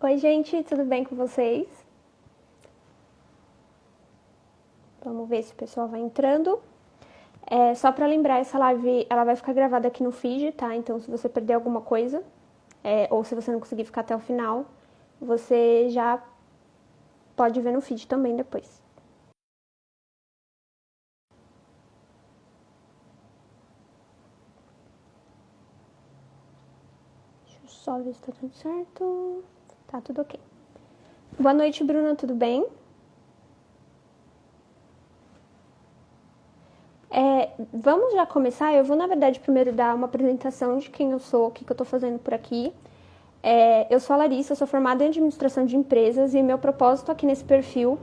Oi, gente, tudo bem com vocês? Vamos ver se o pessoal vai entrando. Só para lembrar, essa live ela vai ficar gravada aqui no feed, tá? Então, se você perder alguma coisa, ou se você não conseguir ficar até o final, você já pode ver no feed também depois. Deixa eu só ver se tá tudo certo. Tá tudo ok. Boa noite, Bruna, tudo bem? Vamos já começar? Eu vou, na verdade, primeiro dar uma apresentação de quem eu sou, o que eu tô fazendo por aqui. Eu sou a Larissa, sou formada em administração de empresas e meu propósito aqui nesse perfil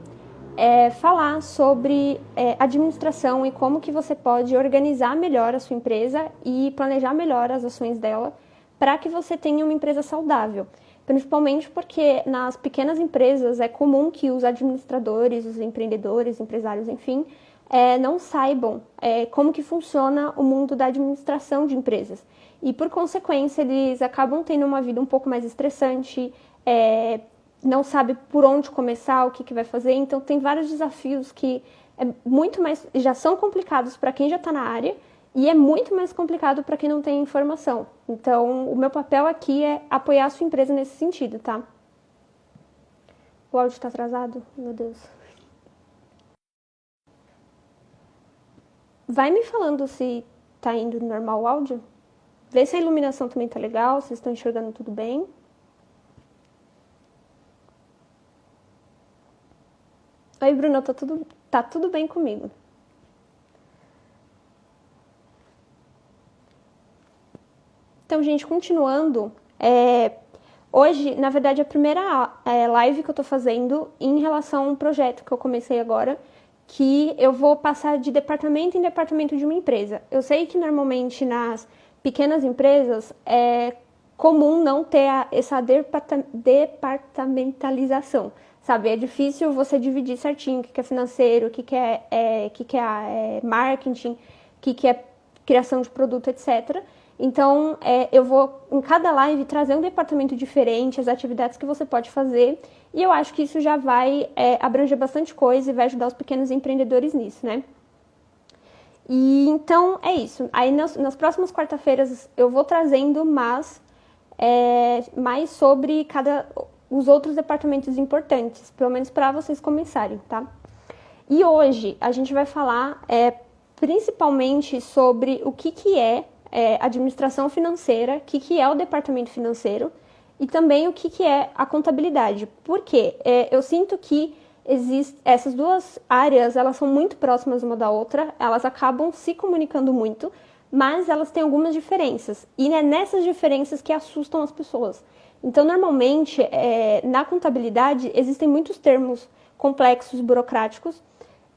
é falar sobre administração e como que você pode organizar melhor a sua empresa e planejar melhor as ações dela para que você tenha uma empresa saudável. Principalmente porque nas pequenas empresas é comum que os administradores, os empreendedores, empresários, enfim, não saibam como que funciona o mundo da administração de empresas. E, por consequência, eles acabam tendo uma vida um pouco mais estressante, não sabe por onde começar, o que vai fazer. Então, tem vários desafios que já são complicados para quem já está na área e é muito mais complicado para quem não tem informação. Então, o meu papel aqui é apoiar a sua empresa nesse sentido, tá? O áudio está atrasado? Meu Deus. Vai me falando se tá indo normal o áudio? Vê se a iluminação também tá legal, se vocês estão enxergando tudo bem. Oi, Bruna, tá tudo bem comigo. Então, gente, continuando, hoje, na verdade, é a primeira live que eu tô fazendo em relação a um projeto que eu comecei agora, que eu vou passar de departamento em departamento de uma empresa. Eu sei que normalmente nas pequenas empresas é comum não ter essa departamentalização, sabe? É difícil você dividir certinho o que é financeiro, o que é marketing, o que é criação de produto, etc. Então, eu vou, em cada live, trazer um departamento diferente, as atividades que você pode fazer, e eu acho que isso já vai abranger bastante coisa e vai ajudar os pequenos empreendedores nisso, né? E então, é isso. Aí, nas próximas quarta-feiras, eu vou trazendo mais sobre os outros departamentos importantes, pelo menos para vocês começarem, tá? E hoje, a gente vai falar principalmente sobre o que é administração financeira, o que é o departamento financeiro e também o que é a contabilidade. Por quê? Eu sinto que essas duas áreas, elas são muito próximas uma da outra, elas acabam se comunicando muito, mas elas têm algumas diferenças. E é nessas diferenças que assustam as pessoas. Então, normalmente, na contabilidade, existem muitos termos complexos, burocráticos,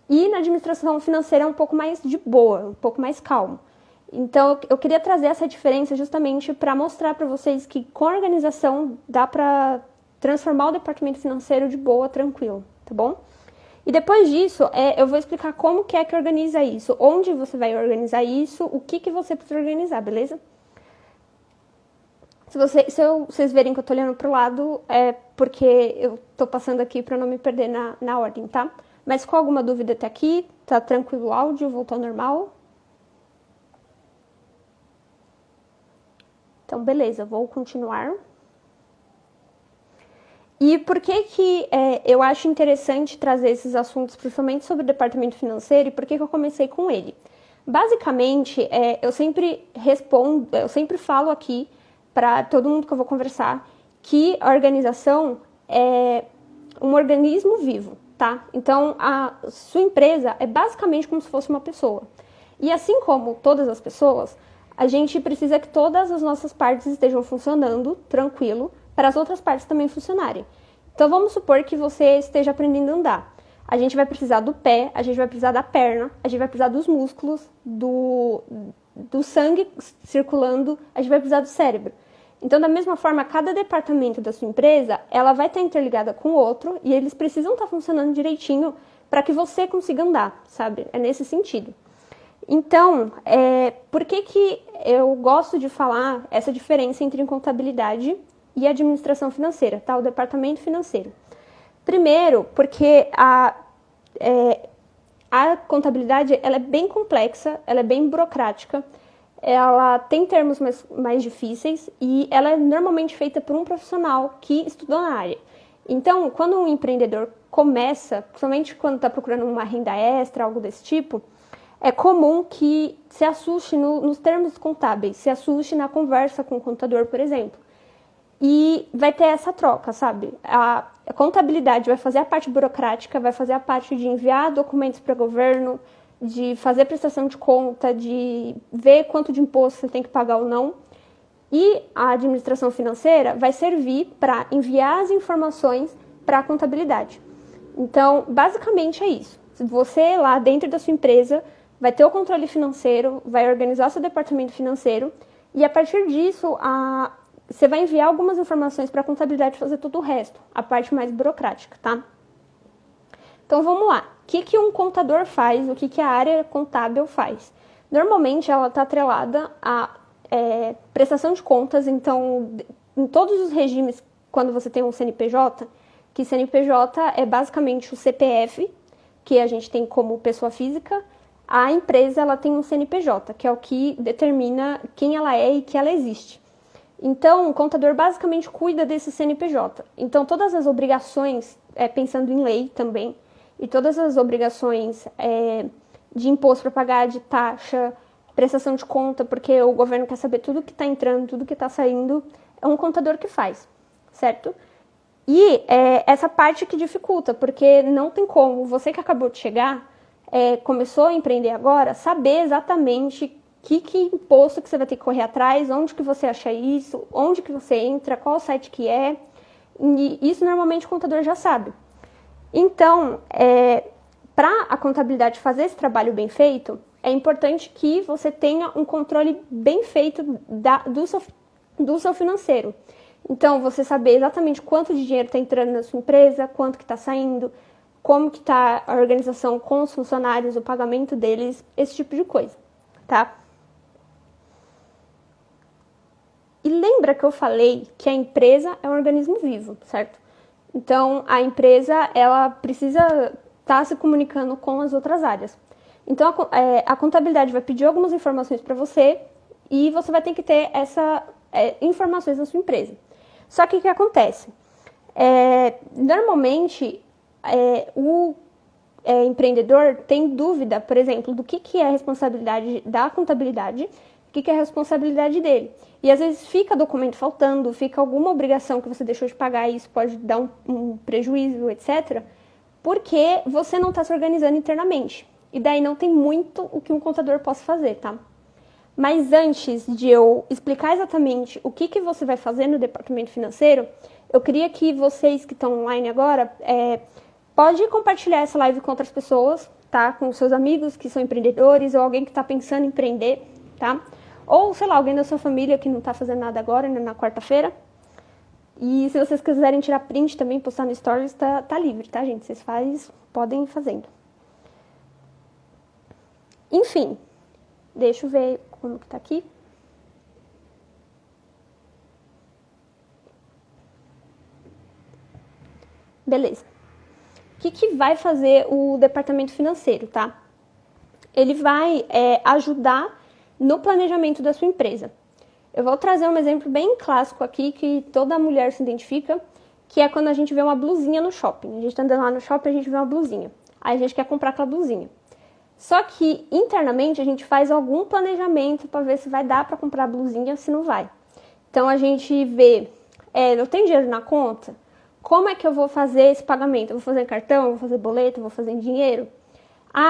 e na administração financeira é um pouco mais de boa, um pouco mais calmo. Então, eu queria trazer essa diferença justamente para mostrar para vocês que com a organização dá para transformar o departamento financeiro de boa, tranquilo, tá bom? E depois disso, eu vou explicar como que é que organiza isso, onde você vai organizar isso, o que você precisa organizar, beleza? Se vocês verem que eu tô olhando pro lado, é porque eu tô passando aqui para não me perder na ordem, tá? Mas com alguma dúvida até aqui, tá tranquilo o áudio, voltou ao normal? Então, beleza, vou continuar. E por que eu acho interessante trazer esses assuntos, principalmente sobre o departamento financeiro, e por que eu comecei com ele? Basicamente, eu sempre falo aqui para todo mundo que eu vou conversar que a organização é um organismo vivo, tá? Então, a sua empresa é basicamente como se fosse uma pessoa. E assim como todas as pessoas, a gente precisa que todas as nossas partes estejam funcionando tranquilo para as outras partes também funcionarem. Então, vamos supor que você esteja aprendendo a andar. A gente vai precisar do pé, a gente vai precisar da perna, a gente vai precisar dos músculos, do sangue circulando, a gente vai precisar do cérebro. Então, da mesma forma, cada departamento da sua empresa, ela vai estar interligada com o outro e eles precisam estar funcionando direitinho para que você consiga andar, sabe? É nesse sentido. Então, por que eu gosto de falar essa diferença entre contabilidade e administração financeira, tá? O departamento financeiro. Primeiro, porque a contabilidade ela é bem complexa, ela é bem burocrática, ela tem termos mais difíceis e ela é normalmente feita por um profissional que estudou na área. Então, quando um empreendedor começa, principalmente quando está procurando uma renda extra, algo desse tipo, é comum que se assuste nos termos contábeis, se assuste na conversa com o contador, por exemplo. E vai ter essa troca, sabe? A contabilidade vai fazer a parte burocrática, vai fazer a parte de enviar documentos para o governo, de fazer prestação de conta, de ver quanto de imposto você tem que pagar ou não. E a administração financeira vai servir para enviar as informações para a contabilidade. Então, basicamente é isso. Você lá dentro da sua empresa vai ter o controle financeiro, vai organizar seu departamento financeiro e a partir disso você vai enviar algumas informações para a contabilidade fazer todo o resto, a parte mais burocrática, tá? Então vamos lá. O que um contador faz? O que a área contábil faz? Normalmente ela está atrelada à prestação de contas, então em todos os regimes, quando você tem um CNPJ, que CNPJ é basicamente o CPF, que a gente tem como pessoa física, a empresa ela tem um CNPJ, que é o que determina quem ela é e que ela existe. Então, o contador basicamente cuida desse CNPJ. Então, todas as obrigações, pensando em lei também, e todas as obrigações de imposto para pagar, de taxa, prestação de conta, porque o governo quer saber tudo que está entrando, tudo que está saindo, é um contador que faz, certo? E essa parte que dificulta, porque não tem como, você que acabou de chegar, começou a empreender agora, saber exatamente que imposto que você vai ter que correr atrás, onde que você acha isso, onde que você entra, qual site que é, e isso normalmente o contador já sabe. Então, para a contabilidade fazer esse trabalho bem feito, é importante que você tenha um controle bem feito do seu financeiro. Então, você saber exatamente quanto de dinheiro está entrando na sua empresa, quanto que está saindo, como que está a organização com os funcionários, o pagamento deles, esse tipo de coisa, tá? E lembra que eu falei que a empresa é um organismo vivo, certo? Então, a empresa, ela precisa estar se comunicando com as outras áreas. Então, a contabilidade vai pedir algumas informações para você e você vai ter que ter essas informações na sua empresa. Só que o que acontece? Normalmente, o empreendedor tem dúvida, por exemplo, do que é a responsabilidade da contabilidade, o que é a responsabilidade dele. E às vezes fica documento faltando, fica alguma obrigação que você deixou de pagar e isso pode dar um prejuízo, etc. Porque você não está se organizando internamente. E daí não tem muito o que um contador possa fazer, tá? Mas antes de eu explicar exatamente o que você vai fazer no departamento financeiro, eu queria que vocês que estão online agora, pode compartilhar essa live com outras pessoas, tá? Com seus amigos que são empreendedores ou alguém que está pensando em empreender, tá? Ou, sei lá, alguém da sua família que não está fazendo nada agora, né, na quarta-feira. E se vocês quiserem tirar print também, postar no Stories, tá livre, tá, gente? Vocês podem ir fazendo. Enfim, deixa eu ver como que tá aqui. Beleza. O que vai fazer o departamento financeiro, tá? Ele vai ajudar no planejamento da sua empresa. Eu vou trazer um exemplo bem clássico aqui, que toda mulher se identifica, que é quando a gente vê uma blusinha no shopping. A gente tá andando lá no shopping, a gente vê uma blusinha. Aí a gente quer comprar aquela blusinha. Só que, internamente, a gente faz algum planejamento para ver se vai dar para comprar a blusinha, se não vai. Então, a gente vê, eu tenho dinheiro na conta? Como é que eu vou fazer esse pagamento? Eu vou fazer em cartão, eu vou fazer boleto, eu vou fazer em dinheiro?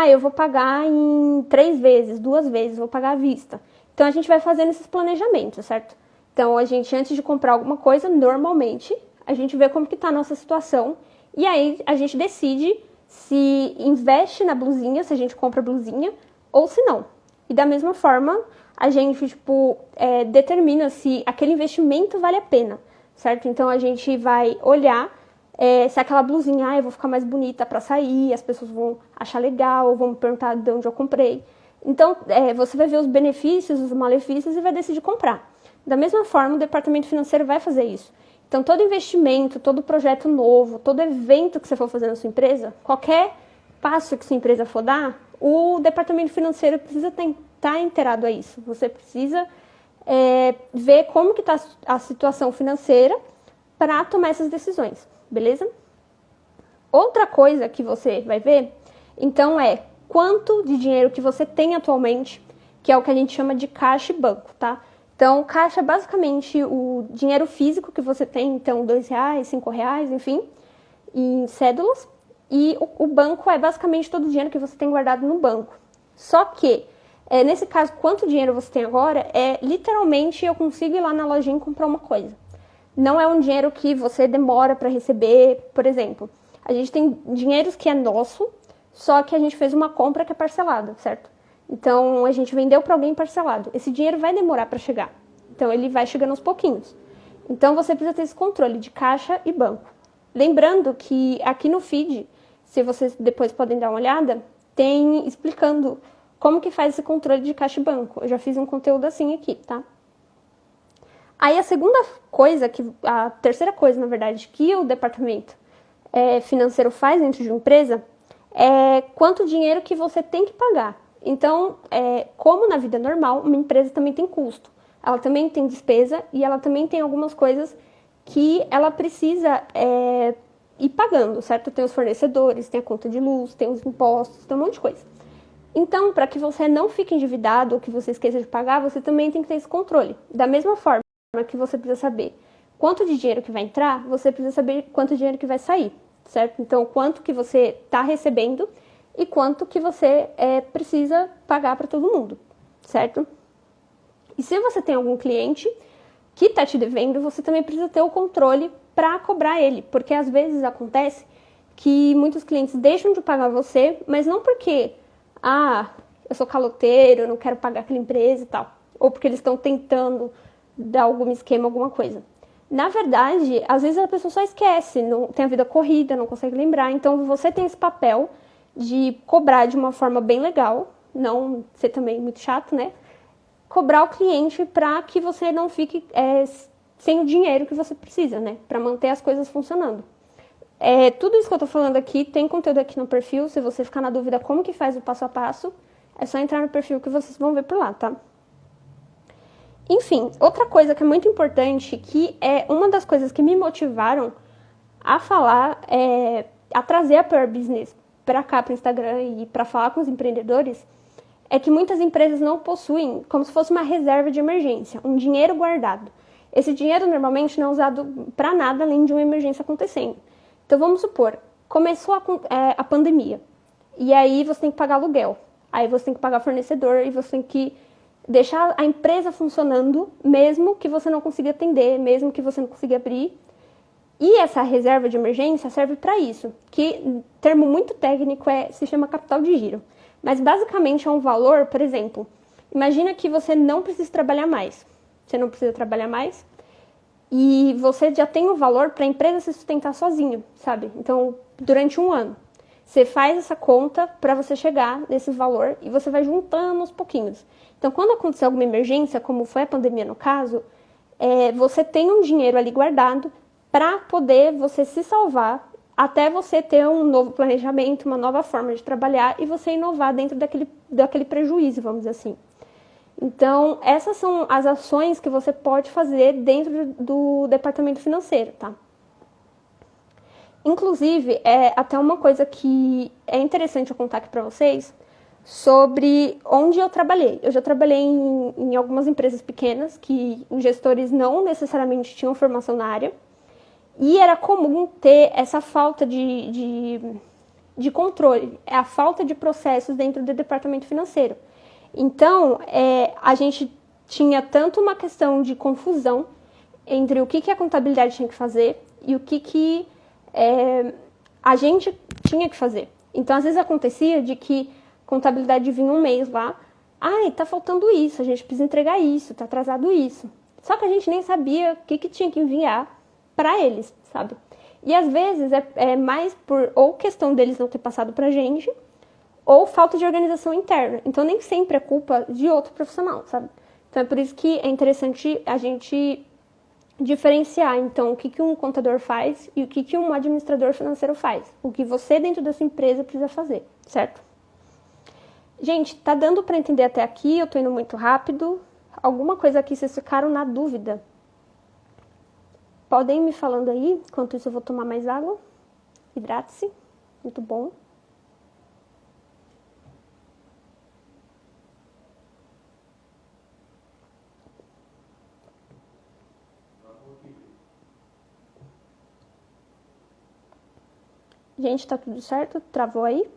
Eu vou pagar em 3 vezes, 2 vezes, vou pagar à vista. Então, a gente vai fazendo esses planejamentos, certo? Então, a gente, antes de comprar alguma coisa, normalmente, a gente vê como que está a nossa situação. E aí, a gente decide se investe na blusinha, se a gente compra a blusinha, ou se não. E da mesma forma, a gente, determina se aquele investimento vale a pena, certo? Então, a gente vai olhar se aquela blusinha, eu vou ficar mais bonita para sair, as pessoas vão achar legal, vão me perguntar de onde eu comprei. Então, você vai ver os benefícios, os malefícios e vai decidir comprar. Da mesma forma, o departamento financeiro vai fazer isso. Então, todo investimento, todo projeto novo, todo evento que você for fazer na sua empresa, qualquer passo que sua empresa for dar, o departamento financeiro precisa estar inteirado a isso. Você precisa ver como que está a situação financeira para tomar essas decisões, beleza? Outra coisa que você vai ver, então, é quanto de dinheiro que você tem atualmente, que é o que a gente chama de caixa e banco, tá? Então, caixa é basicamente o dinheiro físico que você tem, então, R$2, R$5, enfim, em cédulas. E o banco é basicamente todo o dinheiro que você tem guardado no banco. Só que, nesse caso, quanto dinheiro você tem agora, literalmente eu consigo ir lá na lojinha e comprar uma coisa. Não é um dinheiro que você demora para receber, por exemplo. A gente tem dinheiros que é nosso, só que a gente fez uma compra que é parcelada, certo? Então, a gente vendeu para alguém parcelado. Esse dinheiro vai demorar para chegar. Então, ele vai chegando aos pouquinhos. Então, você precisa ter esse controle de caixa e banco. Lembrando que aqui no feed, se vocês depois podem dar uma olhada, tem explicando como que faz esse controle de caixa e banco. Eu já fiz um conteúdo assim aqui, tá? Aí, a terceira coisa, na verdade, que o departamento financeiro faz dentro de uma empresa é quanto dinheiro que você tem que pagar. Então, como na vida normal, uma empresa também tem custo. Ela também tem despesa e ela também tem algumas coisas que ela precisa ir pagando, certo? Tem os fornecedores, tem a conta de luz, tem os impostos, tem um monte de coisa. Então, para que você não fique endividado ou que você esqueça de pagar, você também tem que ter esse controle. Da mesma forma que você precisa saber quanto de dinheiro que vai entrar, você precisa saber quanto dinheiro que vai sair, certo? Então, quanto que você está recebendo e quanto que você precisa pagar para todo mundo, certo? E se você tem algum cliente que está te devendo, você também precisa ter o controle para cobrar ele, porque às vezes acontece que muitos clientes deixam de pagar você, mas não porque, eu sou caloteiro, eu não quero pagar aquela empresa e tal, ou porque eles estão tentando dar algum esquema, alguma coisa. Na verdade, às vezes a pessoa só esquece, não tem a vida corrida, não consegue lembrar, então você tem esse papel de cobrar de uma forma bem legal, não ser também muito chato, né? Cobrar o cliente para que você não fique sem o dinheiro que você precisa, né? Para manter as coisas funcionando. Tudo isso que eu tô falando aqui, tem conteúdo aqui no perfil, se você ficar na dúvida como que faz o passo a passo, é só entrar no perfil que vocês vão ver por lá, tá? Enfim, outra coisa que é muito importante, que é uma das coisas que me motivaram a falar, a trazer a Pure Business para cá, para o Instagram e para falar com os empreendedores, é que muitas empresas não possuem como se fosse uma reserva de emergência, um dinheiro guardado. Esse dinheiro normalmente não é usado para nada além de uma emergência acontecendo. Então vamos supor, começou a pandemia, e aí você tem que pagar aluguel, aí você tem que pagar fornecedor e você tem que deixar a empresa funcionando, mesmo que você não consiga atender, mesmo que você não consiga abrir. E essa reserva de emergência serve para isso, que termo muito técnico se chama capital de giro. Mas basicamente é um valor, por exemplo, imagina que você não precisa trabalhar mais. Você não precisa trabalhar mais e você já tem o valor para a empresa se sustentar sozinho, sabe? Então, durante um ano, você faz essa conta para você chegar nesse valor e você vai juntando aos pouquinhos. Então, quando acontecer alguma emergência, como foi a pandemia no caso, você tem um dinheiro ali guardado para poder você se salvar até você ter um novo planejamento, uma nova forma de trabalhar e você inovar dentro daquele prejuízo, vamos dizer assim. Então, essas são as ações que você pode fazer dentro do departamento financeiro, tá? Inclusive, até uma coisa que é interessante eu contar aqui para vocês sobre onde eu trabalhei. Eu já trabalhei em algumas empresas pequenas que os gestores não necessariamente tinham formação na área e era comum ter essa falta de controle, a falta de processos dentro do departamento financeiro. Então, a gente tinha tanto uma questão de confusão entre o que a contabilidade tinha que fazer e o que a gente tinha que fazer. Então, às vezes acontecia de que a contabilidade vinha um mês lá, tá faltando isso, a gente precisa entregar isso, tá atrasado isso. Só que a gente nem sabia o que tinha que enviar para eles, sabe? E às vezes é mais por ou questão deles não ter passado pra gente, ou falta de organização interna. Então, nem sempre é culpa de outro profissional, sabe? Então, é por isso que é interessante a gente diferenciar, então, o que um contador faz e o que um administrador financeiro faz. O que você, dentro da sua empresa, precisa fazer, certo? Gente, tá dando para entender até aqui? Eu tô indo muito rápido. Alguma coisa aqui vocês ficaram na dúvida? Podem ir me falando aí, enquanto isso eu vou tomar mais água. Hidrate-se, muito bom. Gente, tá tudo certo? Travou aí?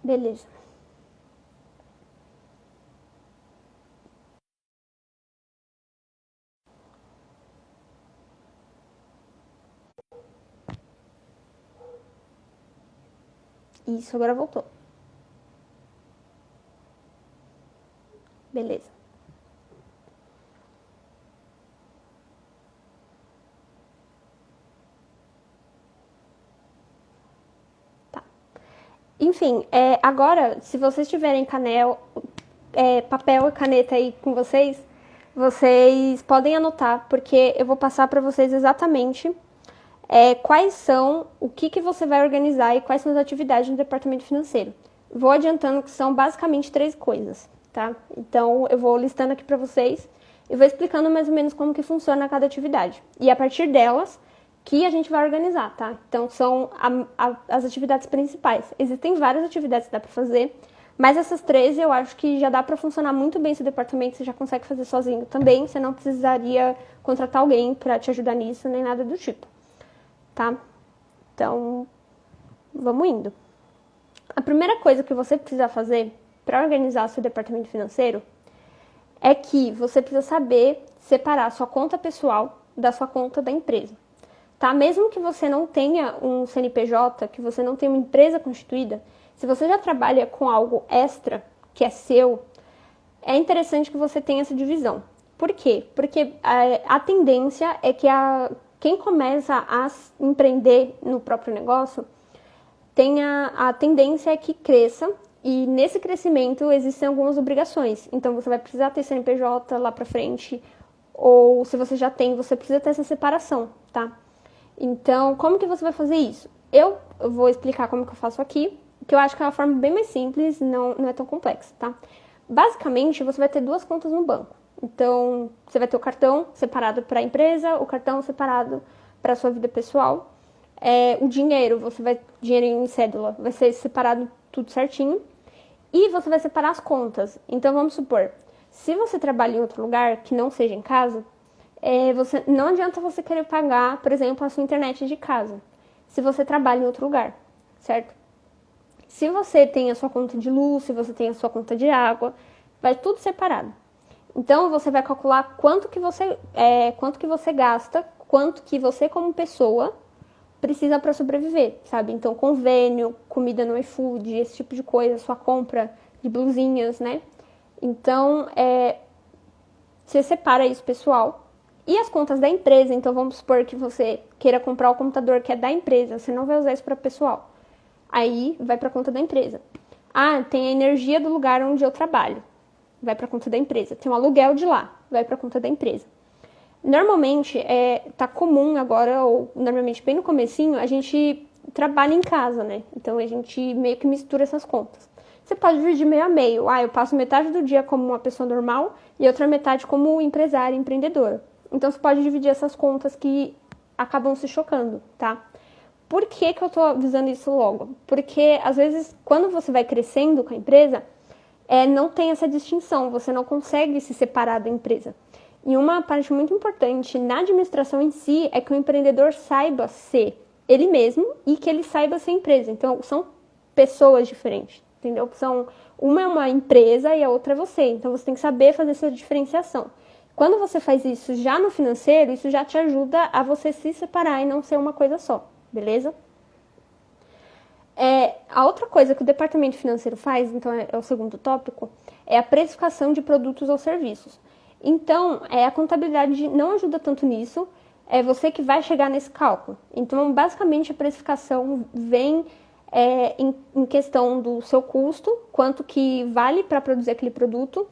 Beleza. Isso, agora voltou. Beleza. Tá. Enfim, agora, se vocês tiverem papel e caneta aí com vocês, vocês podem anotar, porque eu vou passar para vocês exatamente quais são, o que você vai organizar e quais são as atividades no departamento financeiro. Vou adiantando que são basicamente 3 coisas, tá? Então, eu vou listando aqui para vocês e vou explicando mais ou menos como que funciona cada atividade. E a partir delas, que a gente vai organizar, tá? Então, são as atividades principais. Existem várias atividades que dá para fazer, mas essas 3 eu acho que já dá para funcionar muito bem esse departamento, você já consegue fazer sozinho também, você não precisaria contratar alguém para te ajudar nisso, nem nada do tipo, tá? Então, vamos indo. A primeira coisa que você precisa fazer para organizar seu departamento financeiro é que você precisa saber separar a sua conta pessoal da sua conta da empresa. Tá? Mesmo que você não tenha um CNPJ, que você não tenha uma empresa constituída, se você já trabalha com algo extra, que é seu, é interessante que você tenha essa divisão. Por quê? Porque a tendência é que quem começa a empreender no próprio negócio, a tendência é que cresça, e nesse crescimento existem algumas obrigações. Então você vai precisar ter CNPJ lá pra frente, ou se você já tem, você precisa ter essa separação, tá? Então, como que você vai fazer isso? Eu vou explicar como que eu faço aqui, que eu acho que é uma forma bem mais simples, não é tão complexa, tá? Basicamente, você vai ter 2 contas no banco. Então, você vai ter o cartão separado para a empresa, o cartão separado para a sua vida pessoal. O dinheiro, dinheiro em cédula, vai ser separado tudo certinho. E você vai separar as contas. Então, vamos supor, se você trabalha em outro lugar, que não seja em casa, não adianta você querer pagar, por exemplo, a sua internet de casa, se você trabalha em outro lugar, certo? Se você tem a sua conta de luz, se você tem a sua conta de água, vai tudo separado. Então, você vai calcular quanto que você gasta, quanto que você como pessoa precisa para sobreviver, sabe? Então, convênio, comida no iFood, esse tipo de coisa, sua compra de blusinhas, né? Então, você separa isso, pessoal. E as contas da empresa, então vamos supor que você queira comprar o computador que é da empresa, você não vai usar isso para pessoal. Aí vai para a conta da empresa. Ah, tem a energia do lugar onde eu trabalho, vai para a conta da empresa. Tem o aluguel de lá, vai para a conta da empresa. Normalmente, tá comum agora, ou normalmente bem no comecinho, a gente trabalha em casa, né? Então a gente meio que mistura essas contas. Você pode dividir meio a meio. Eu passo metade do dia como uma pessoa normal e outra metade como empresária, empreendedora. Então, você pode dividir essas contas que acabam se chocando, tá? Por que eu tô avisando isso logo? Porque, às vezes, quando você vai crescendo com a empresa, não tem essa distinção, você não consegue se separar da empresa. E uma parte muito importante na administração em si é que o empreendedor saiba ser ele mesmo e que ele saiba ser empresa. Então, são pessoas diferentes, entendeu? Uma é uma empresa e a outra é você. Então, você tem que saber fazer essa diferenciação. Quando você faz isso já no financeiro, isso já te ajuda a você se separar e não ser uma coisa só, beleza? A outra coisa que o departamento financeiro faz, então é o segundo tópico, é a precificação de produtos ou serviços. Então, a contabilidade não ajuda tanto nisso, é você que vai chegar nesse cálculo. Então, basicamente, a precificação vem em questão do seu custo, quanto que vale para produzir aquele produto,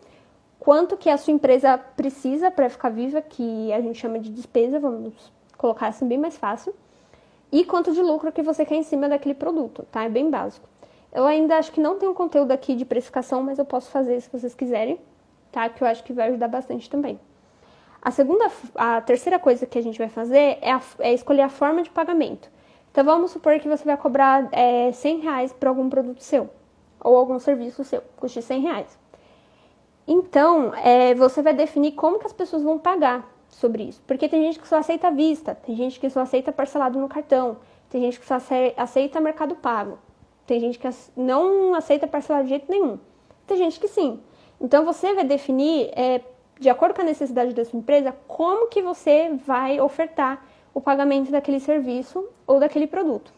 quanto que a sua empresa precisa para ficar viva, que a gente chama de despesa, vamos colocar assim bem mais fácil, e quanto de lucro que você quer em cima daquele produto, tá? É bem básico. Eu ainda acho que não tenho conteúdo aqui de precificação, mas eu posso fazer se vocês quiserem, tá? Que eu acho que vai ajudar bastante também. A terceira coisa que a gente vai fazer é escolher a forma de pagamento. Então, vamos supor que você vai cobrar R$100 por algum produto seu, ou algum serviço seu, custe R$100. Então, você vai definir como que as pessoas vão pagar sobre isso. Porque tem gente que só aceita à vista, tem gente que só aceita parcelado no cartão, tem gente que só aceita Mercado Pago, tem gente que não aceita parcelado de jeito nenhum, tem gente que sim. Então, você vai definir, de acordo com a necessidade da sua empresa, como que você vai ofertar o pagamento daquele serviço ou daquele produto.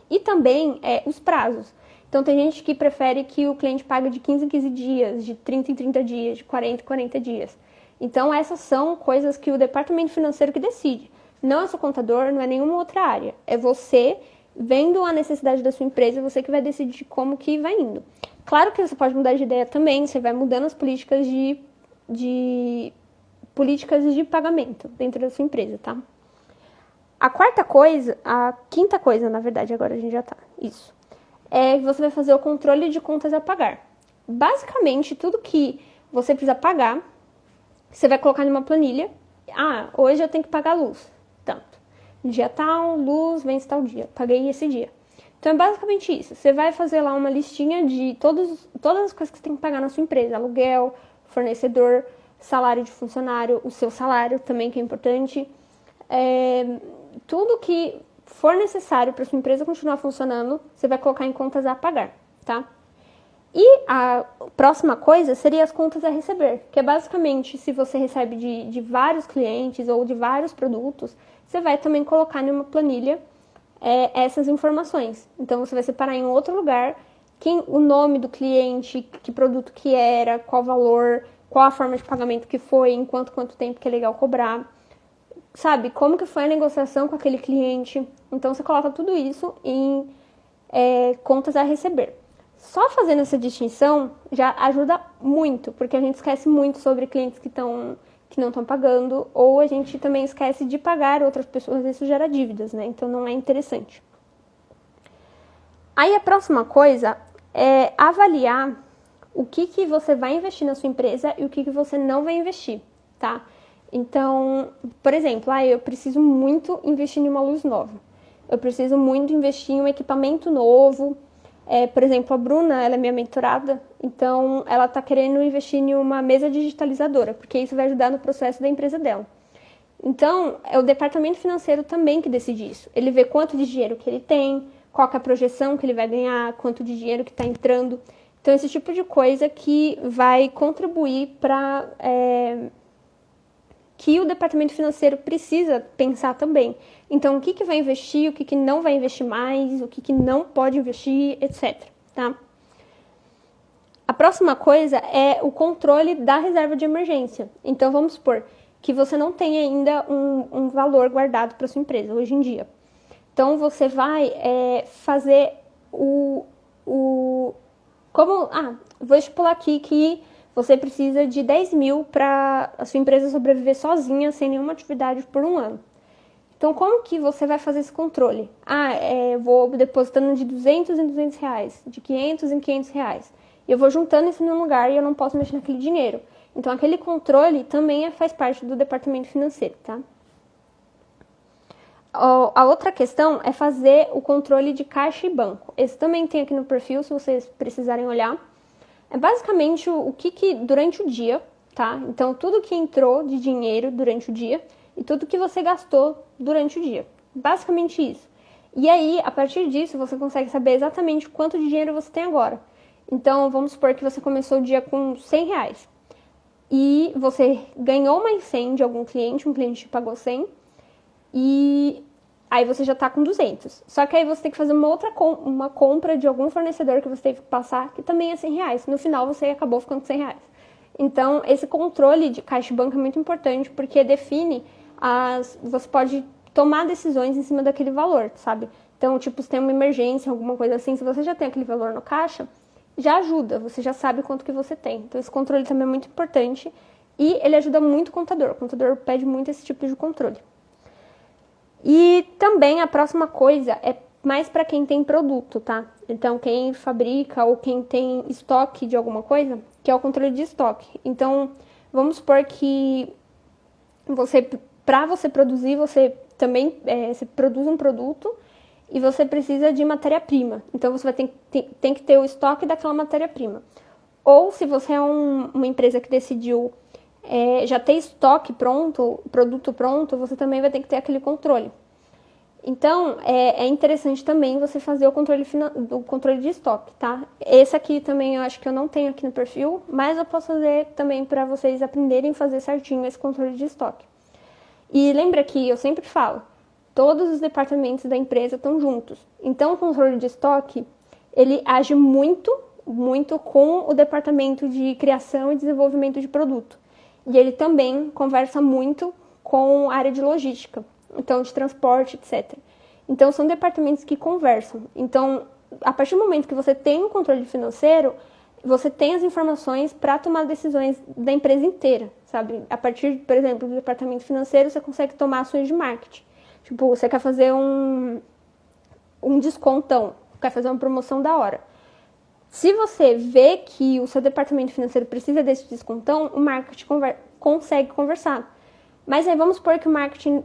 E também os prazos. Então, tem gente que prefere que o cliente pague de 15 em 15 dias, de 30 em 30 dias, de 40 em 40 dias. Então, essas são coisas que o departamento financeiro que decide. Não é seu contador, não é nenhuma outra área. É você, vendo a necessidade da sua empresa, você que vai decidir como que vai indo. Claro que você pode mudar de ideia também, você vai mudando as políticas de pagamento dentro da sua empresa, tá? A quinta coisa, na verdade, agora a gente já tá, isso. Você vai fazer o controle de contas a pagar. Basicamente, tudo que você precisa pagar, você vai colocar numa planilha. Hoje eu tenho que pagar a luz, tanto. Dia tal, luz, vence tal dia. Paguei esse dia. Então, é basicamente isso. Você vai fazer lá uma listinha de todas as coisas que você tem que pagar na sua empresa. Aluguel, fornecedor, salário de funcionário, o seu salário também, que é importante. Tudo que for necessário para sua empresa continuar funcionando, você vai colocar em contas a pagar, tá? E a próxima coisa seria as contas a receber, que é basicamente se você recebe de vários clientes ou de vários produtos, você vai também colocar em uma planilha essas informações. Então, você vai separar em outro lugar o nome do cliente, que produto que era, qual valor, qual a forma de pagamento que foi, em quanto tempo que é legal cobrar. Sabe, como que foi a negociação com aquele cliente. Então, você coloca tudo isso em contas a receber. Só fazendo essa distinção já ajuda muito, porque a gente esquece muito sobre clientes que não estão pagando, ou a gente também esquece de pagar outras pessoas, isso gera dívidas, né? Então, não é interessante. Aí, a próxima coisa é avaliar o que você vai investir na sua empresa e o que você não vai investir, tá? Então, por exemplo, eu preciso muito investir em uma luz nova. Eu preciso muito investir em um equipamento novo. Por exemplo, a Bruna, ela é minha mentorada, então ela está querendo investir em uma mesa digitalizadora, porque isso vai ajudar no processo da empresa dela. Então, é o departamento financeiro também que decide isso. Ele vê quanto de dinheiro que ele tem, qual que é a projeção que ele vai ganhar, quanto de dinheiro que está entrando. Então, esse tipo de coisa que vai contribuir para que o departamento financeiro precisa pensar também. Então, o que vai investir, o que não vai investir mais, o que não pode investir, etc. Tá? A próxima coisa é o controle da reserva de emergência. Então, vamos supor que você não tem ainda um valor guardado para sua empresa hoje em dia. Então, você vai fazer vou estipular aqui que você precisa de 10 mil para a sua empresa sobreviver sozinha, sem nenhuma atividade por um ano. Então, como que você vai fazer esse controle? Vou depositando de 200 em 200 reais, de 500 em 500 reais. E eu vou juntando isso num lugar e eu não posso mexer naquele dinheiro. Então, aquele controle também faz parte do departamento financeiro, tá? A outra questão é fazer o controle de caixa e banco. Esse também tem aqui no perfil, se vocês precisarem olhar. É basicamente o que durante o dia, tá? Então, tudo que entrou de dinheiro durante o dia e tudo que você gastou durante o dia. Basicamente isso. E aí, a partir disso, você consegue saber exatamente quanto de dinheiro você tem agora. Então, vamos supor que você começou o dia com 100 reais. E você ganhou mais 100 de algum cliente, um cliente te pagou 100. E aí você já está com 200. Só que aí você tem que fazer uma compra de algum fornecedor que você teve que passar, que também é 100 reais. No final, você acabou ficando com 100 reais. Então, esse controle de caixa e banco é muito importante, porque define você pode tomar decisões em cima daquele valor, sabe? Então, tipo, se tem uma emergência, alguma coisa assim, se você já tem aquele valor no caixa, já ajuda, você já sabe quanto que você tem. Então, esse controle também é muito importante e ele ajuda muito o contador. O contador pede muito esse tipo de controle. E também a próxima coisa é mais para quem tem produto, tá? Então, quem fabrica ou quem tem estoque de alguma coisa, que é o controle de estoque. Então, vamos supor que para você produzir, você também você produz um produto e você precisa de matéria-prima. Então, você vai tem que ter o estoque daquela matéria-prima. Ou se você é uma empresa que decidiu já ter estoque pronto, produto pronto, você também vai ter que ter aquele controle. Então, é interessante também você fazer o controle de estoque, tá? Esse aqui também eu acho que eu não tenho aqui no perfil, mas eu posso fazer também para vocês aprenderem a fazer certinho esse controle de estoque. E lembra que eu sempre falo, todos os departamentos da empresa estão juntos. Então, o controle de estoque, ele age muito, muito com o departamento de criação e desenvolvimento de produto. E ele também conversa muito com a área de logística, então de transporte, etc. Então, são departamentos que conversam. Então, a partir do momento que você tem um controle financeiro, você tem as informações para tomar decisões da empresa inteira, sabe? A partir, por exemplo, do departamento financeiro, você consegue tomar ações de marketing. Tipo, você quer fazer um descontão, quer fazer uma promoção da hora. Se você vê que o seu departamento financeiro precisa desse descontão, o marketing consegue conversar. Mas aí vamos supor que o marketing,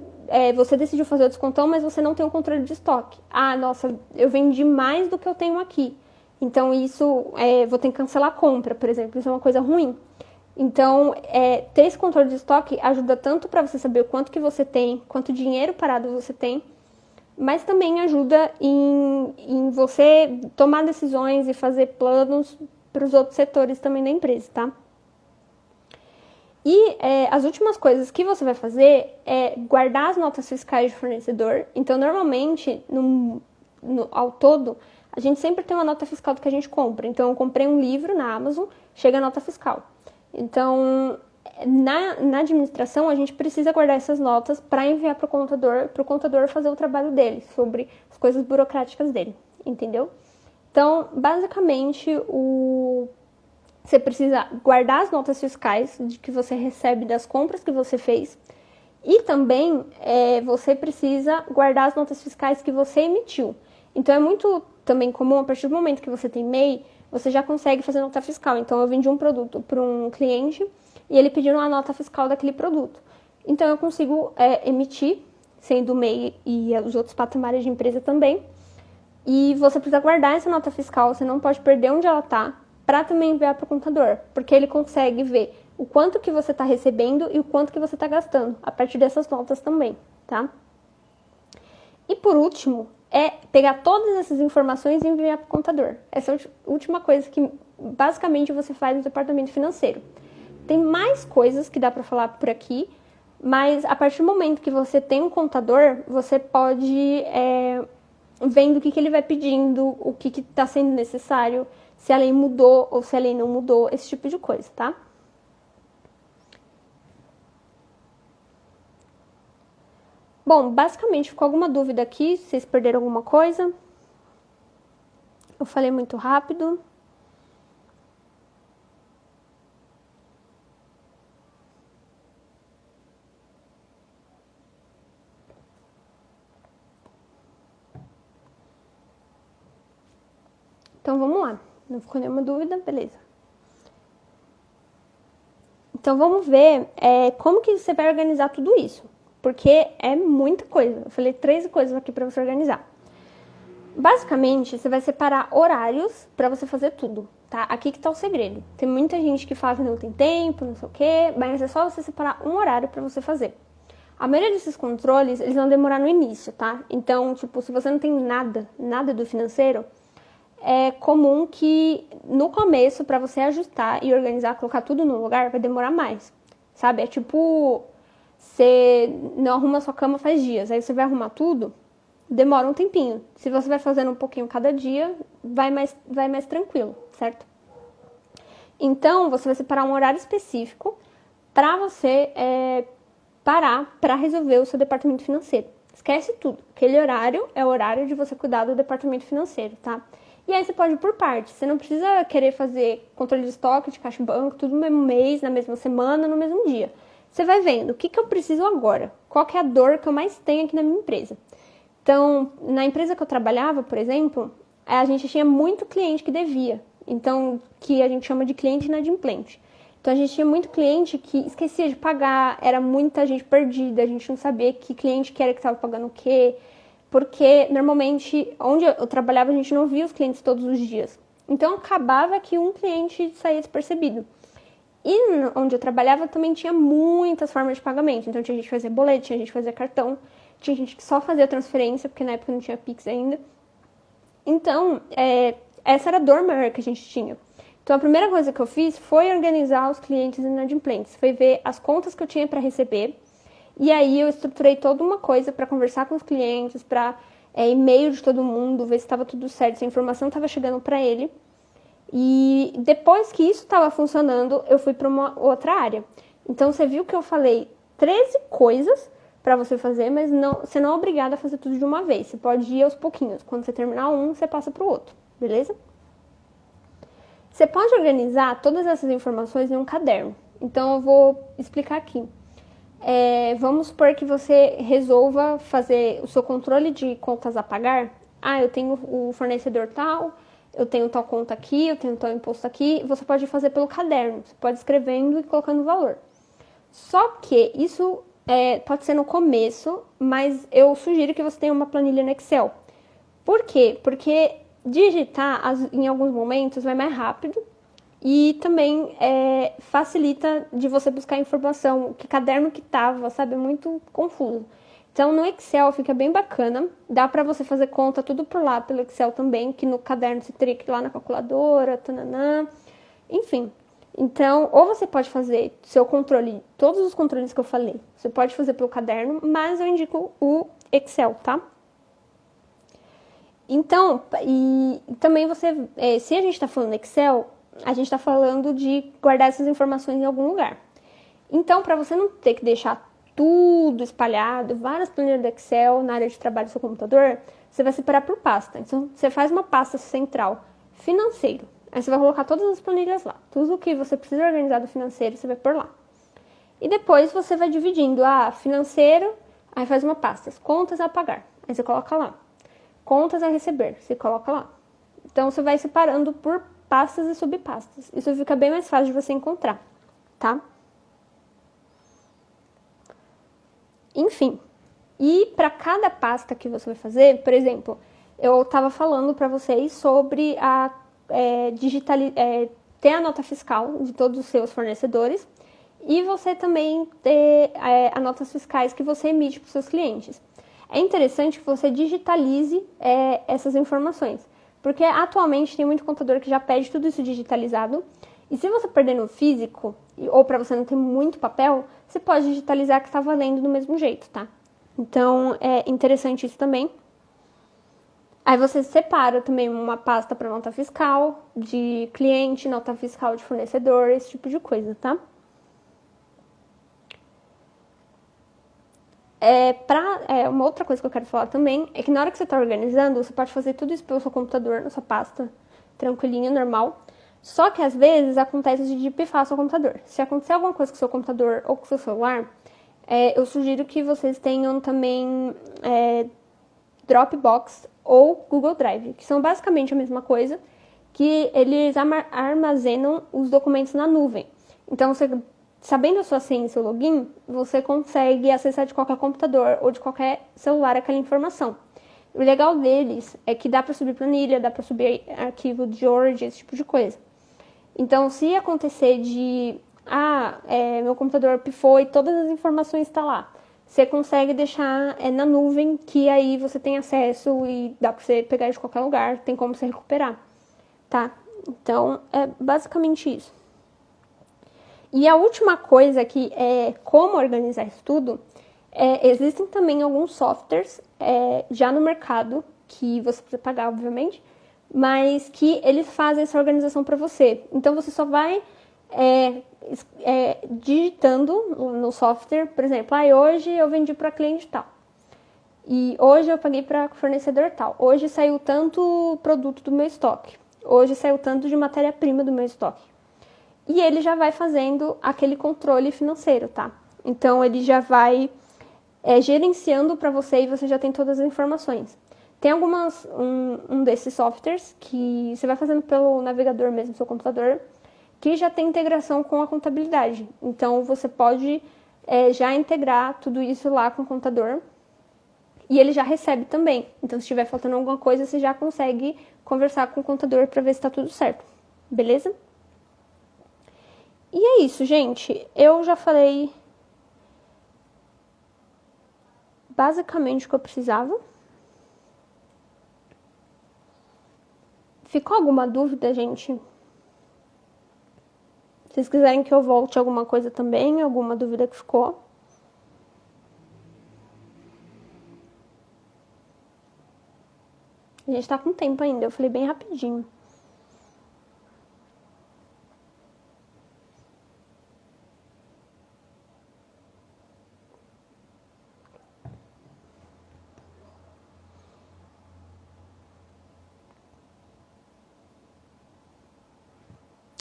você decidiu fazer o descontão, mas você não tem o controle de estoque. Ah, nossa, eu vendi mais do que eu tenho aqui. Então, isso, vou ter que cancelar a compra, por exemplo. Isso é uma coisa ruim. Então, ter esse controle de estoque ajuda tanto para você saber o quanto que você tem, quanto dinheiro parado você tem, mas também ajuda em você tomar decisões e fazer planos para os outros setores também da empresa, tá? E as últimas coisas que você vai fazer é guardar as notas fiscais de fornecedor. Então, normalmente, ao todo, a gente sempre tem uma nota fiscal do que a gente compra. Então, eu comprei um livro na Amazon, chega a nota fiscal. Então, na administração, a gente precisa guardar essas notas para enviar para o contador fazer o trabalho dele, sobre as coisas burocráticas dele, entendeu? Então, basicamente, você precisa guardar as notas fiscais de que você recebe das compras que você fez e também você precisa guardar as notas fiscais que você emitiu. Então, é muito também comum, a partir do momento que você tem MEI, você já consegue fazer nota fiscal. Então, eu vendi um produto para um cliente e ele pediu uma nota fiscal daquele produto. Então, eu consigo emitir, sendo o MEI e os outros patamares de empresa também. E você precisa guardar essa nota fiscal, você não pode perder onde ela está, para também enviar para o contador, porque ele consegue ver o quanto que você está recebendo e o quanto que você está gastando, a partir dessas notas também, tá? E por último, pegar todas essas informações e enviar para o contador. Essa é a última coisa que basicamente você faz no departamento financeiro. Tem mais coisas que dá para falar por aqui, mas a partir do momento que você tem um contador, você pode vendo o que ele vai pedindo, o que está sendo necessário, se a lei mudou ou se a lei não mudou, esse tipo de coisa, tá? Bom, basicamente, ficou alguma dúvida aqui? Vocês perderam alguma coisa? Eu falei muito rápido. Então, vamos lá. Não ficou nenhuma dúvida? Beleza. Então, vamos ver como que você vai organizar tudo isso. Porque é muita coisa. Eu falei 13 coisas aqui para você organizar. Basicamente, você vai separar horários para você fazer tudo, tá? Aqui que tá o segredo. Tem muita gente que fala que não tem tempo, não sei o quê, mas é só você separar um horário para você fazer. A maioria desses controles, eles vão demorar no início, tá? Então, tipo, se você não tem nada do financeiro, é comum que no começo, para você ajustar e organizar, colocar tudo no lugar, vai demorar mais, sabe? É tipo, você não arruma sua cama faz dias, aí você vai arrumar tudo, demora um tempinho. Se você vai fazendo um pouquinho cada dia, vai mais tranquilo, certo? Então, você vai separar um horário específico para você parar para resolver o seu departamento financeiro, Esquece tudo. Aquele horário é o horário de você cuidar do departamento financeiro, tá? E aí você pode ir por partes. Você não precisa querer fazer controle de estoque, de caixa e banco, tudo no mesmo mês, na mesma semana, no mesmo dia. Você vai vendo o que eu preciso agora. Qual que é a dor que eu mais tenho aqui na minha empresa. Então, na empresa que eu trabalhava, por exemplo, a gente tinha muito cliente que devia. Então, que a gente chama de cliente inadimplente. Então, a gente tinha muito cliente que esquecia de pagar, era muita gente perdida, a gente não sabia que cliente que era que estava pagando o quê, porque, normalmente, onde eu trabalhava, a gente não via os clientes todos os dias. Então, acabava que um cliente saía despercebido. E onde eu trabalhava também tinha muitas formas de pagamento. Então, tinha gente que fazia boleto, tinha gente que fazia cartão, tinha gente que só fazia transferência, porque na época não tinha Pix ainda. Então, essa era a dor maior que a gente tinha. Então, a primeira coisa que eu fiz foi organizar os clientes inadimplentes. Foi ver as contas que eu tinha para receber. E aí, eu estruturei toda uma coisa para conversar com os clientes, para e-mail de todo mundo, ver se estava tudo certo, se a informação estava chegando para ele. E depois que isso estava funcionando, eu fui para uma outra área. Então, você viu que eu falei 13 coisas para você fazer, mas você não é obrigado a fazer tudo de uma vez. Você pode ir aos pouquinhos. Quando você terminar um, você passa para o outro, beleza? Você pode organizar todas essas informações em um caderno. Então, eu vou explicar aqui. Vamos supor que você resolva fazer o seu controle de contas a pagar. Eu tenho o fornecedor tal, eu tenho tal conta aqui, eu tenho tal imposto aqui. Você pode fazer pelo caderno. Você pode ir escrevendo e colocando valor. Só que isso pode ser no começo, mas eu sugiro que você tenha uma planilha no Excel. Por quê? Porque digitar em alguns momentos vai mais rápido e também facilita de você buscar informação. Que caderno que tava, sabe? É muito confuso. Então, no Excel fica bem bacana. Dá pra você fazer conta tudo por lá, pelo Excel também, que no caderno você teria que ir lá na calculadora, tananã. Enfim. Então, ou você pode fazer seu controle, todos os controles que eu falei, você pode fazer pelo caderno, mas eu indico o Excel, tá? Então, e também se a gente está falando Excel, a gente está falando de guardar essas informações em algum lugar. Então, para você não ter que deixar tudo espalhado, várias planilhas do Excel na área de trabalho do seu computador, você vai separar por pasta. Então, você faz uma pasta central financeiro. Aí você vai colocar todas as planilhas lá. Tudo o que você precisa organizar do financeiro, você vai pôr lá. E depois você vai dividindo. Financeiro, aí faz uma pasta. Contas a pagar. Aí você coloca lá. Contas a receber, você coloca lá. Então, você vai separando por pastas e subpastas. Isso fica bem mais fácil de você encontrar, tá? Enfim. E para cada pasta que você vai fazer, por exemplo, eu estava falando para vocês sobre ter a nota fiscal de todos os seus fornecedores e você também ter as notas fiscais que você emite para os seus clientes. É interessante que você digitalize essas informações, porque atualmente tem muito contador que já pede tudo isso digitalizado, e se você perder no físico, ou para você não ter muito papel, você pode digitalizar que está valendo do mesmo jeito, tá? Então, é interessante isso também. Aí você separa também uma pasta para nota fiscal de cliente, nota fiscal de fornecedor, esse tipo de coisa, tá? Uma outra coisa que eu quero falar também é que na hora que você está organizando, você pode fazer tudo isso pelo seu computador, na sua pasta, tranquilinho, normal. Só que às vezes acontece de pifar seu computador. Se acontecer alguma coisa com o seu computador ou com o seu celular, eu sugiro que vocês tenham também Dropbox ou Google Drive, que são basicamente a mesma coisa, que eles armazenam os documentos na nuvem. Então, sabendo a sua senha e seu login, você consegue acessar de qualquer computador ou de qualquer celular aquela informação. O legal deles é que dá para subir planilha, dá para subir arquivo de Word, esse tipo de coisa. Então, se acontecer meu computador pifou e todas as informações estão lá, você consegue deixar na nuvem, que aí você tem acesso e dá para você pegar de qualquer lugar, tem como você recuperar, tá? Então, é basicamente isso. E a última coisa que é como organizar isso tudo, existem também alguns softwares já no mercado, que você precisa pagar, obviamente, mas que eles fazem essa organização para você. Então, você só vai digitando no software, por exemplo, hoje eu vendi para cliente tal. E hoje eu paguei para fornecedor tal. Hoje saiu tanto produto do meu estoque. Hoje saiu tanto de matéria-prima do meu estoque. E ele já vai fazendo aquele controle financeiro, tá? Então, ele já vai gerenciando para você e você já tem todas as informações. Tem um desses softwares que você vai fazendo pelo navegador mesmo, seu computador, que já tem integração com a contabilidade. Então, você pode já integrar tudo isso lá com o contador e ele já recebe também. Então, se estiver faltando alguma coisa, você já consegue conversar com o contador para ver se está tudo certo. Beleza? E é isso, gente. Eu já falei basicamente o que eu precisava. Ficou alguma dúvida, gente? Se vocês quiserem que eu volte alguma coisa também, alguma dúvida que ficou. A gente tá com tempo ainda, eu falei bem rapidinho.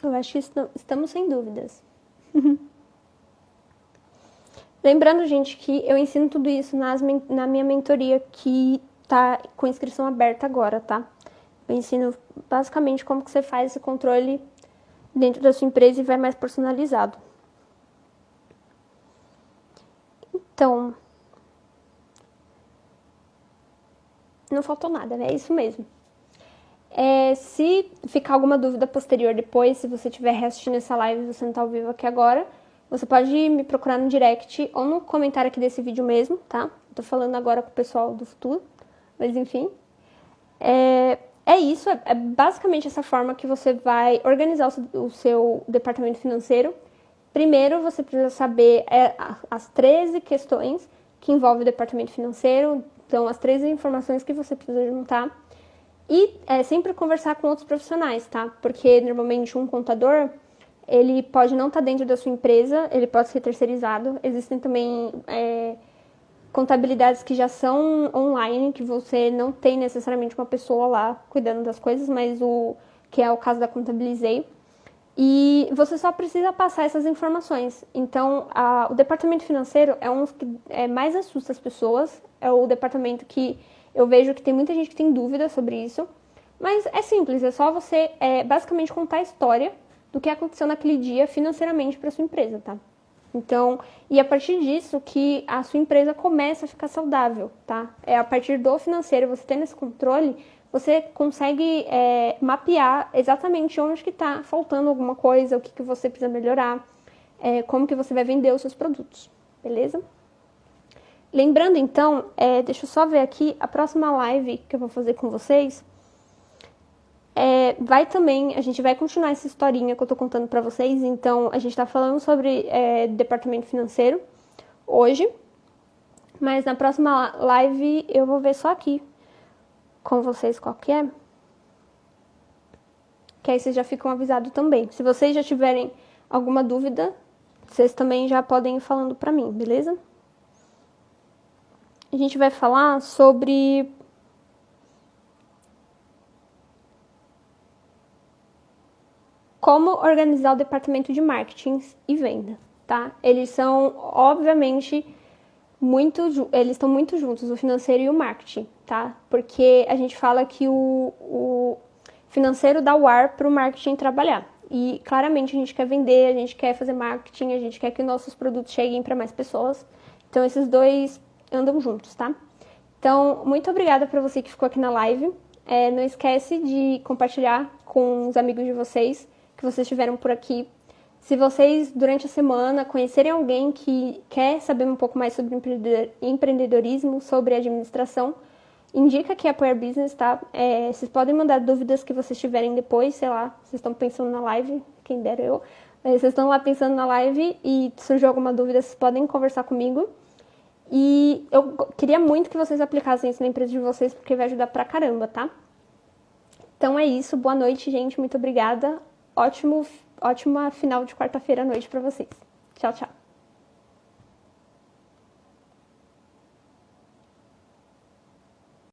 Eu acho que estamos sem dúvidas. Lembrando, gente, que eu ensino tudo isso na minha mentoria, que tá com inscrição aberta agora, tá? Eu ensino basicamente como que você faz esse controle dentro da sua empresa e vai mais personalizado. Então, não faltou nada, né? É isso mesmo. Se ficar alguma dúvida posterior depois, se você estiver reassistindo essa live e você não tá ao vivo aqui agora, você pode me procurar no direct ou no comentário aqui desse vídeo mesmo, tá? Tô falando agora com o pessoal do futuro, mas enfim. É isso, é basicamente essa forma que você vai organizar o seu departamento financeiro. Primeiro, você precisa saber as 13 questões que envolvem o departamento financeiro, então as 13 informações que você precisa juntar. E sempre conversar com outros profissionais, tá? Porque normalmente um contador, ele pode não estar dentro da sua empresa, ele pode ser terceirizado. Existem também contabilidades que já são online, que você não tem necessariamente uma pessoa lá cuidando das coisas, mas que é o caso da Contabilizei. E você só precisa passar essas informações. Então, o departamento financeiro é um que mais assusta as pessoas, é o departamento que eu vejo que tem muita gente que tem dúvida sobre isso, mas é simples, é só você basicamente contar a história do que aconteceu naquele dia financeiramente para sua empresa, tá? Então, e a partir disso que a sua empresa começa a ficar saudável, tá? É a partir do financeiro, você tendo esse controle, você consegue mapear exatamente onde que está faltando alguma coisa, o que você precisa melhorar, como que você vai vender os seus produtos, beleza? Lembrando, então, deixa eu só ver aqui, a próxima live que eu vou fazer com vocês, a gente vai continuar essa historinha que eu tô contando pra vocês, então a gente tá falando sobre departamento financeiro hoje, mas na próxima live eu vou ver só aqui com vocês qual que é, que aí vocês já ficam avisados também. Se vocês já tiverem alguma dúvida, vocês também já podem ir falando pra mim, beleza? A gente vai falar sobre como organizar o departamento de marketing e venda, tá? Eles são, obviamente, eles estão muito juntos, o financeiro e o marketing, tá? Porque a gente fala que o financeiro dá o ar para o marketing trabalhar. E claramente a gente quer vender, a gente quer fazer marketing, a gente quer que nossos produtos cheguem para mais pessoas. Então esses dois andam juntos, tá? Então, muito obrigada para você que ficou aqui na live. Não esquece de compartilhar com os amigos de vocês que vocês estiveram por aqui. Se vocês, durante a semana, conhecerem alguém que quer saber um pouco mais sobre empreendedorismo, sobre administração, indica aqui a Apoiar Business, tá? Vocês podem mandar dúvidas que vocês tiverem depois, sei lá, vocês estão pensando na live, quem dera eu. Vocês estão lá pensando na live e surgiu alguma dúvida, vocês podem conversar comigo. E eu queria muito que vocês aplicassem isso na empresa de vocês, porque vai ajudar pra caramba, tá? Então é isso, boa noite, gente, muito obrigada. Ótima final de quarta-feira à noite pra vocês. Tchau, tchau.